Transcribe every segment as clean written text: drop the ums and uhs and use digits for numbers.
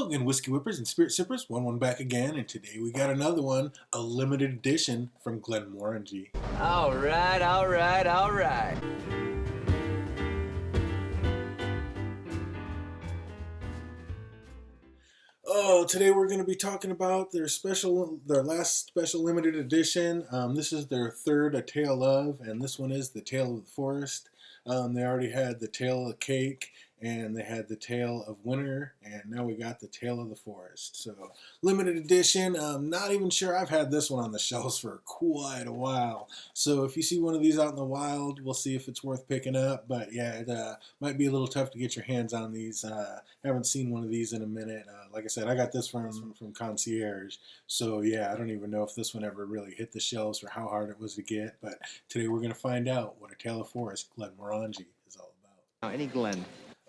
Hello again, Whiskey Whippers and Spirit Sippers. Wun Wun back again, and today we got another one, a limited edition from Glenmorangie. All right, all right, all right. Oh, today we're going to be talking about their last special limited edition. This is their third A Tale of, and this one is the Tale of the Forest. They already had the Tale of Cake, and they had the Tale of Winter, and now we got the Tale of the Forest. So, limited edition. Not even sure I've had this one on the shelves for quite a while. So, if you see one of these out in the wild, we'll see if it's worth picking up. But yeah, it might be a little tough to get your hands on these. Haven't seen one of these in a minute. Like I said, I got this from Concierge. So yeah, I don't even know if this one ever really hit the shelves or how hard it was to get. But today we're going to find out what A Tale of Forest Glenmorangie is all about. Any Glen?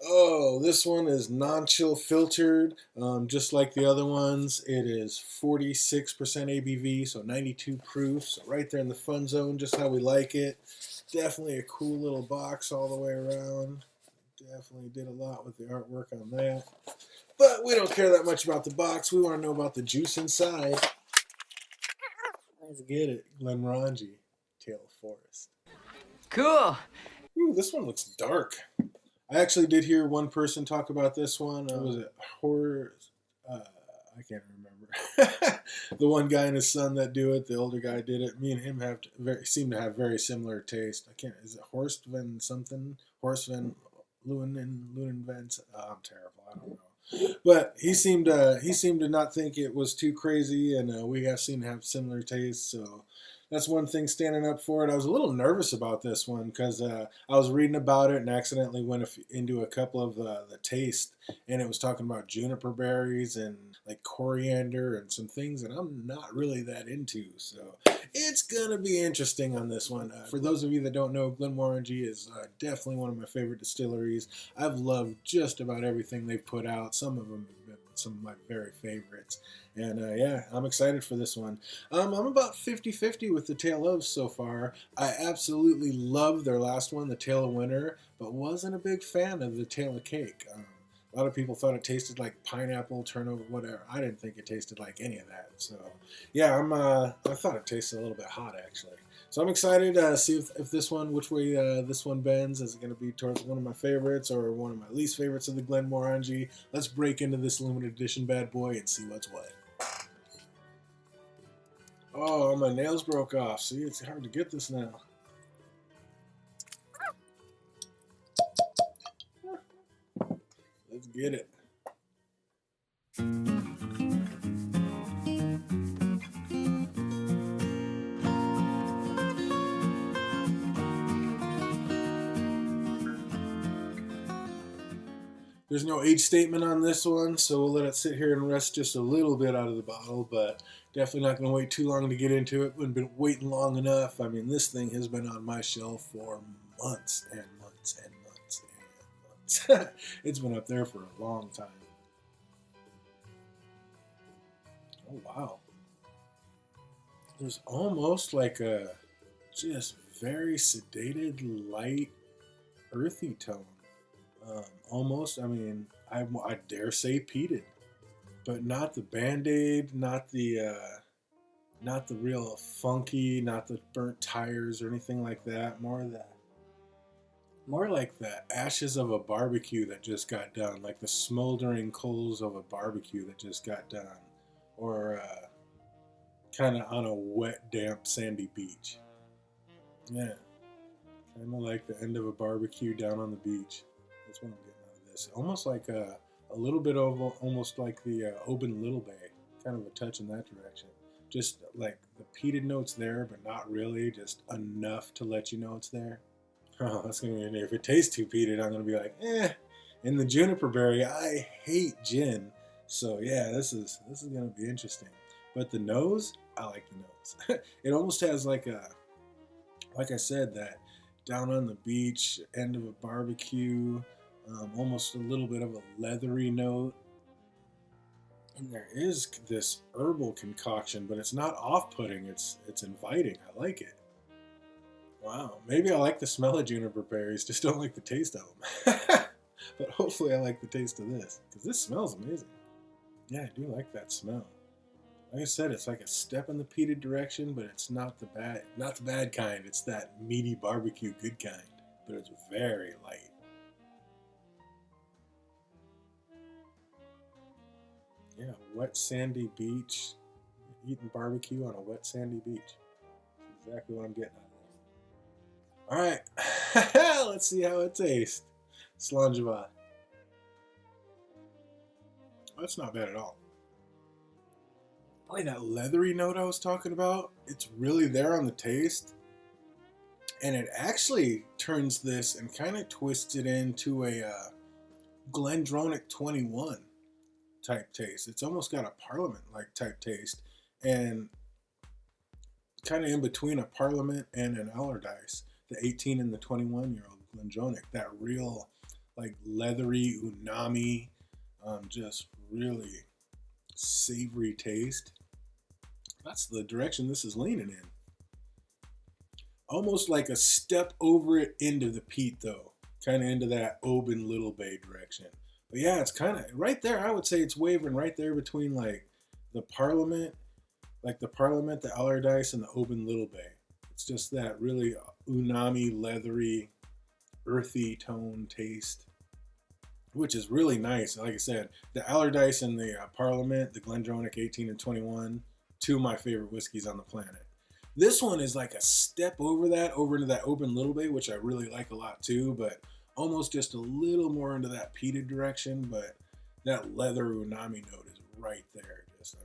Oh, this one is non-chill filtered, just like the other ones. It is 46% ABV, so 92 proof. So right there in the fun zone, just how we like it. Definitely a cool little box all the way around. Definitely did a lot with the artwork on that. But we don't care that much about the box. We want to know about the juice inside. Let's get it. Glenmorangie, Tale of Forest. Cool. Ooh, this one looks dark. I actually did hear one person talk about this one. Was it horror? I can't remember. The one guy and his son that do it. The older guy did it. Me and him seem to have very similar taste. I can't. Is it Horst Van something? Horst Van Lunen Van. I'm terrible. I don't know. But he seemed to not think it was too crazy, and we seem to have similar tastes. So that's one thing standing up for it. I was a little nervous about this one because I was reading about it and accidentally went into a couple of the taste, and it was talking about juniper berries and like coriander and some things that I'm not really that into. So it's going to be interesting on this one. For those of you that don't know, Glenmorangie is definitely one of my favorite distilleries. I've loved just about everything they've put out. Some of them have been some of my very favorites. And yeah, I'm excited for this one. I'm about 50-50 with the Tale of so far. I absolutely love their last one, the Tale of Winter, but wasn't a big fan of the Tale of Cake. A lot of people thought it tasted like pineapple, turnover, whatever. I didn't think it tasted like any of that. So yeah, I thought it tasted a little bit hot actually. So I'm excited to see if this one, which way this one bends. Is it going to be towards one of my favorites or one of my least favorites of the Glenmorangie? Let's break into this limited edition bad boy and see what's what. Oh, my nails broke off. See, it's hard to get this now. Let's get it. There's no age statement on this one, so we'll let it sit here and rest just a little bit out of the bottle, but definitely not going to wait too long to get into it. We've been waiting long enough. I mean, this thing has been on my shelf for months and months and months and months. It's been up there for a long time. Oh, wow. There's almost like a just very sedated, light, earthy tone. Almost, I mean, I dare say peated, but not the Band-Aid, not the real funky, not the burnt tires or anything like that. More like the ashes of a barbecue that just got done, like the smoldering coals of a barbecue that just got done, or kind of on a wet, damp, sandy beach. Yeah, kind of like the end of a barbecue down on the beach. That's what I'm getting out of this. Almost like a little bit of almost like the Oban Little Bay, kind of a touch in that direction. Just like the peated notes there, but not really, just enough to let you know it's there. Oh, that's gonna be, if it tastes too peated, I'm gonna be like, eh. And the juniper berry, I hate gin, so yeah, this is gonna be interesting. But the nose, I like the nose. It almost has like I said, that down on the beach, end of a barbecue. Almost a little bit of a leathery note. And there is this herbal concoction, but it's not off-putting. It's inviting. I like it. Wow. Maybe I like the smell of juniper berries, just don't like the taste of them. But hopefully I like the taste of this, because this smells amazing. Yeah, I do like that smell. Like I said, it's like a step in the peated direction, but it's not the bad kind. It's that meaty barbecue good kind, but it's very light. Yeah, wet sandy beach, eating barbecue on a wet sandy beach. That's exactly what I'm getting out of this. All right, let's see how it tastes. Slangeva. That's not bad at all. Boy, that leathery note I was talking about, it's really there on the taste. And it actually turns this and kind of twists it into a Glendronach 21 type taste. It's almost got a Parliament like type taste. And kind of in between a Parliament and an Allardyce, the 18 and the 21-year-old Glendronach. That real, like, leathery, umami, just really savory taste. That's the direction this is leaning in. Almost like a step over it into the peat, though. Kind of into that Oban Little Bay direction. But yeah, it's kind of right there. I would say it's wavering right there between like the Parliament, the Allardyce, and the Oban Little Bay. It's just that really umami, leathery, earthy tone taste, which is really nice. Like I said, the Allardyce and the Parliament, the Glendronach 18 and 21, two of my favorite whiskeys on the planet. This one is like a step over that, over into that Oban Little Bay, which I really like a lot too, but almost just a little more into that peated direction, but that leather umami note is right there. Just, I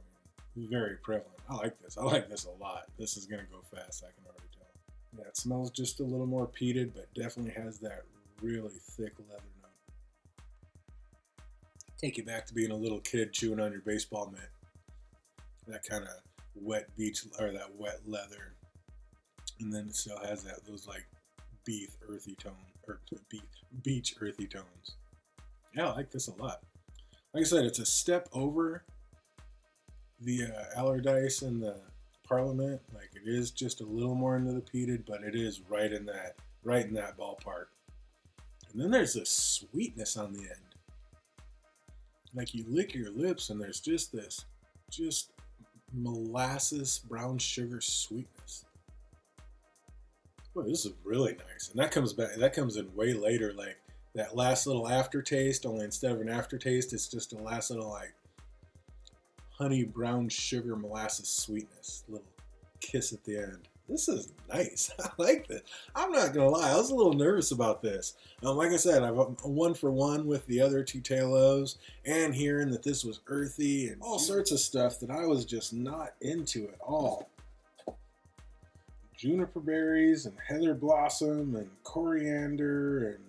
mean, very prevalent. I like this. I like this a lot. This is going to go fast, I can already tell. Yeah, it smells just a little more peated, but definitely has that really thick leather note. Take you back to being a little kid chewing on your baseball mitt. That kind of wet beach, or that wet leather, and then it still has those like beef earthy tone, or beach earthy tones. Yeah, I like this a lot. Like I said, it's a step over the Allardyce and the Parliament. Like, it is just a little more into the peated, but it is right in that ballpark. And then there's this sweetness on the end. Like, you lick your lips and there's just this molasses brown sugar sweetness. Boy, this is really nice. And that comes in way later, like that last little aftertaste, only instead of an aftertaste, it's just a last little like honey brown sugar molasses sweetness, little kiss at the end. This is nice. I like this. I'm not gonna lie, I was a little nervous about this. Like I said, I'm a 1-for-1 with the other two talos, and hearing that this was earthy and all sorts of stuff that I was just not into at all. Juniper berries and heather blossom and coriander and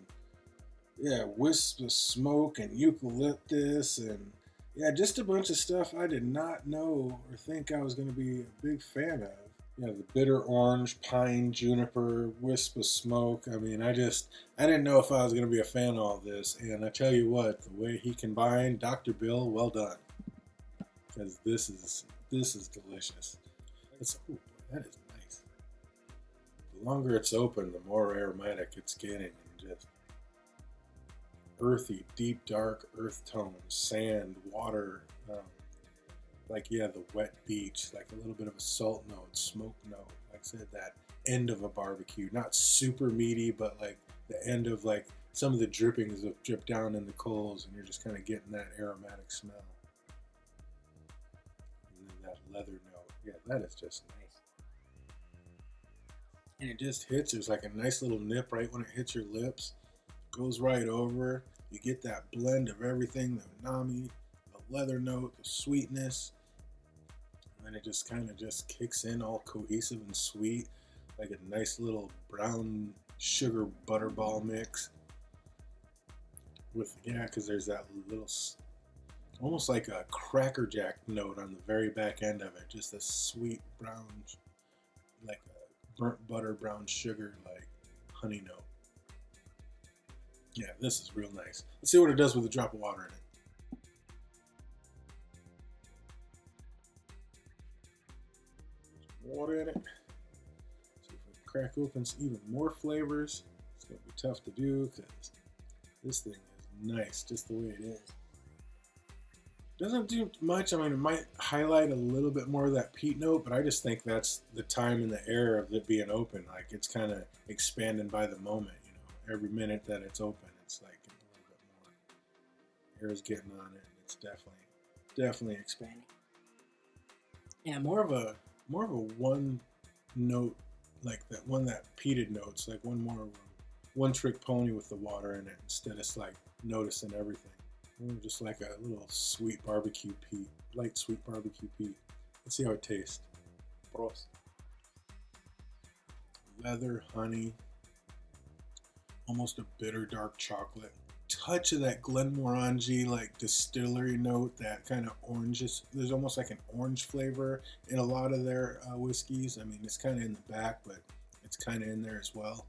yeah, wisps of smoke and eucalyptus and yeah, just a bunch of stuff I did not know or think I was going to be a big fan of. You know, the bitter orange, pine, juniper, wisp of smoke. I mean, I didn't know if I was going to be a fan of all this. And I tell you what, the way he combined, Dr. Bill, well done. Because this is delicious. Ooh, that is nice. The longer it's open, the more aromatic it's getting. And just earthy, deep, dark earth tones, sand, water, like, yeah, the wet beach, like a little bit of a salt note, smoke note. Like I said, that end of a barbecue. Not super meaty, but like the end of like some of the drippings that drip down in the coals, and you're just kind of getting that aromatic smell. And then that leather note. Yeah, that is just nice. And it just hits. There's like a nice little nip right when it hits your lips. Goes right over. You get that blend of everything, the umami, the leather note, the sweetness, and then it just kind of just kicks in all cohesive and sweet, like a nice little brown sugar butterball mix. With, yeah, because there's that little, almost like a Cracker Jack note on the very back end of it, just a sweet brown, like a burnt butter brown sugar, like honey note. Yeah, this is real nice. Let's see what it does with a drop of water in it. Water in it. See if it crack opens even more flavors. It's going to be tough to do because this thing is nice just the way it is. Doesn't do much. I mean, it might highlight a little bit more of that peat note, but I just think that's the time and the air of it being open. Like it's kind of expanding by the moment. You know, every minute that it's open, it's like a little bit more air is getting on it, and it's definitely expanding. Yeah, more of a one note, like that peated notes, like one trick pony with the water in it instead of like noticing everything. Just like a little sweet barbecue peat, light sweet barbecue peat. Let's see how it tastes. Prost. Leather, honey, almost a bitter dark chocolate. Touch of that Glenmorangie like distillery note, that kind of oranges. There's almost like an orange flavor in a lot of their whiskeys. I mean, it's kind of in the back, but it's kind of in there as well.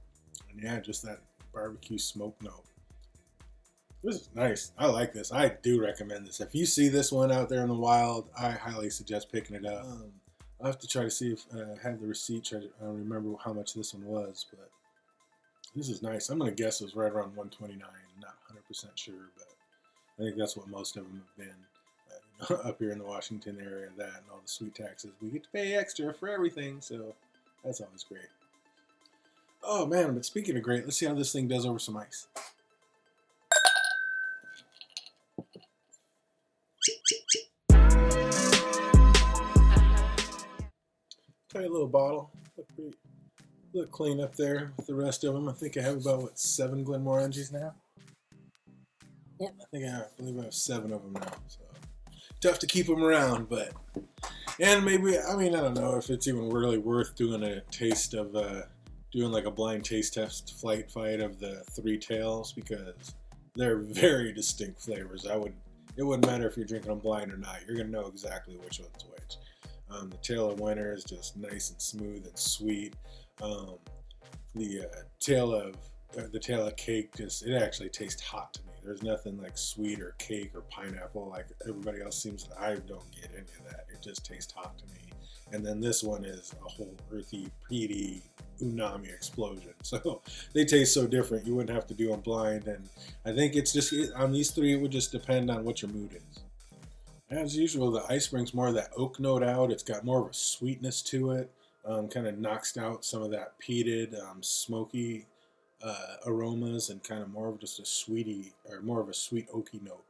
And yeah, just that barbecue smoke note. This is nice. I like this. I do recommend this. If you see this one out there in the wild, I highly suggest picking it up. I'll have to try to see if I have the receipt. I don't remember how much this one was, but this is nice. I'm going to guess it was right around 129. I'm not 100% sure, but I think that's what most of them have been. Up here in the Washington area, that and all the sweet taxes. We get to pay extra for everything, so that's always great. Oh, man, but speaking of great, let's see how this thing does over some ice. Tight little bottle. Look clean up there with the rest of them. I think I have about, 7 Glenmorangies now? Yep, I believe I have 7 of them now. So tough to keep them around, but... And maybe, I mean, I don't know if it's even really worth doing a taste of... doing like a blind taste test flight fight of the 3 tails, because they're very distinct flavors. It wouldn't matter if you're drinking them blind or not. You're going to know exactly which one's which. The tail of winter is just nice and smooth and sweet. The tail of cake it actually tastes hot to me. There's nothing like sweet or cake or pineapple like everybody else seems to. I don't get any of that. It just tastes hot to me. And then this one is a whole earthy, peaty, umami explosion. So they taste so different. You wouldn't have to do them blind. And I think it's just on these 3, it would just depend on what your mood is. As usual, the ice brings more of that oak note out. It's got more of a sweetness to it. Kind of knocks out some of that peated, smoky aromas, and kind of more of just a sweetie, or more of a sweet oaky note.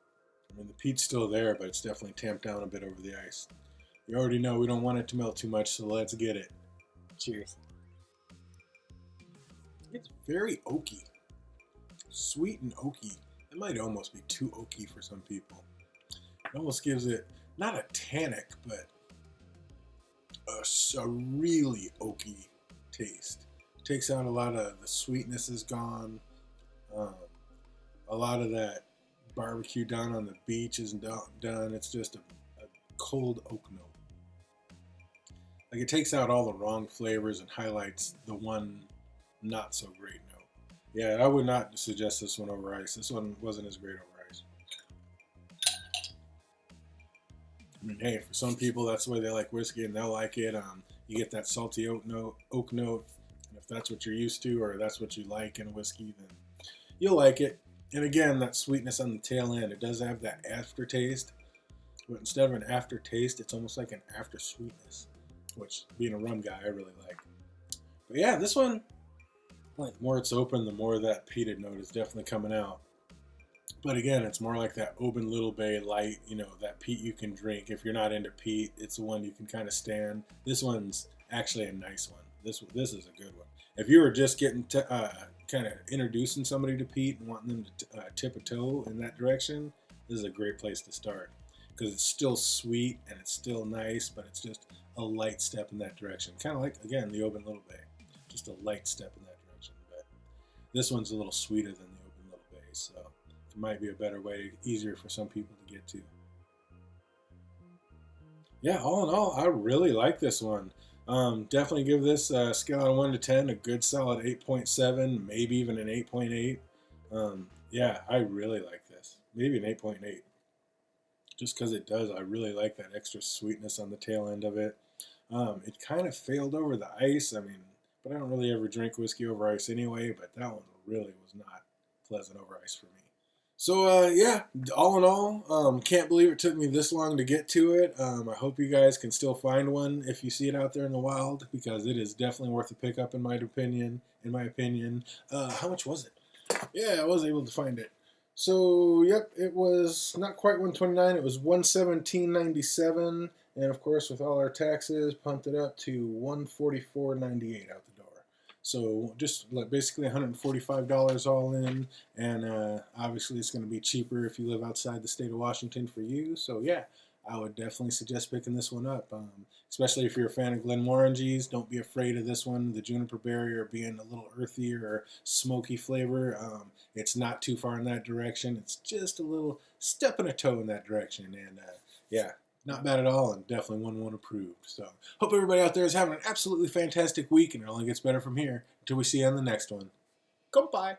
I mean, the peat's still there, but it's definitely tamped down a bit over the ice. You already know we don't want it to melt too much, so let's get it. Cheers. It's very oaky. Sweet and oaky. It might almost be too oaky for some people. It almost gives it, not a tannic, but a really oaky taste. Takes out a lot of the sweetness is gone. A lot of that barbecue down on the beach is done. It's just a cold oak note. Like it takes out all the wrong flavors and highlights the one not so great note. Yeah, I would not suggest this one over ice. This one wasn't as great over ice. I mean, hey, for some people, that's the way they like whiskey, and they'll like it. You get that salty oak note, and if that's what you're used to, or that's what you like in a whiskey, then you'll like it. And again, that sweetness on the tail end, it does have that aftertaste, but instead of an aftertaste, it's almost like an after sweetness, which, being a rum guy, I really like. But yeah, this one, the more it's open, the more that peated note is definitely coming out. But again, it's more like that Oban Little Bay light, that peat you can drink. If you're not into peat, it's the one you can kind of stand. This one's actually a nice one. This is a good one. If you were just getting kind of introducing somebody to peat and wanting them to tip a toe in that direction, this is a great place to start. Because it's still sweet and it's still nice, but it's just a light step in that direction. Kind of like, again, the Oban Little Bay. Just a light step in that direction. But this one's a little sweeter than the Oban Little Bay, so it might be a better way, easier for some people to get to. Yeah, all in all, I really like this one. Definitely give this scale out of 1 to 10 a good solid 8.7, maybe even an 8.8. Yeah, I really like this. Maybe an 8.8. Just because it does, I really like that extra sweetness on the tail end of it. It kind of failed over the ice. I mean, but I don't really ever drink whiskey over ice anyway, but that one really was not pleasant over ice for me. So yeah, all in all, can't believe it took me this long to get to it. I hope you guys can still find one if you see it out there in the wild, because it is definitely worth a pickup in my opinion. How much was it? Yeah, I was able to find it. So yep, it was not quite 129. It was 117.97, and of course with all our taxes, pumped it up to 144.98 out the door. So just like basically $145 all in, and obviously it's going to be cheaper if you live outside the state of Washington for you. So yeah, I would definitely suggest picking this one up, especially if you're a fan of Glenmorangies. Don't be afraid of this one. The juniper berry or being a little earthy or smoky flavor, it's not too far in that direction. It's just a little step and a toe in that direction, and yeah, not bad at all, and definitely Wun Wun approved. So hope everybody out there is having an absolutely fantastic week, and it only gets better from here until we see you on the next one. Goodbye.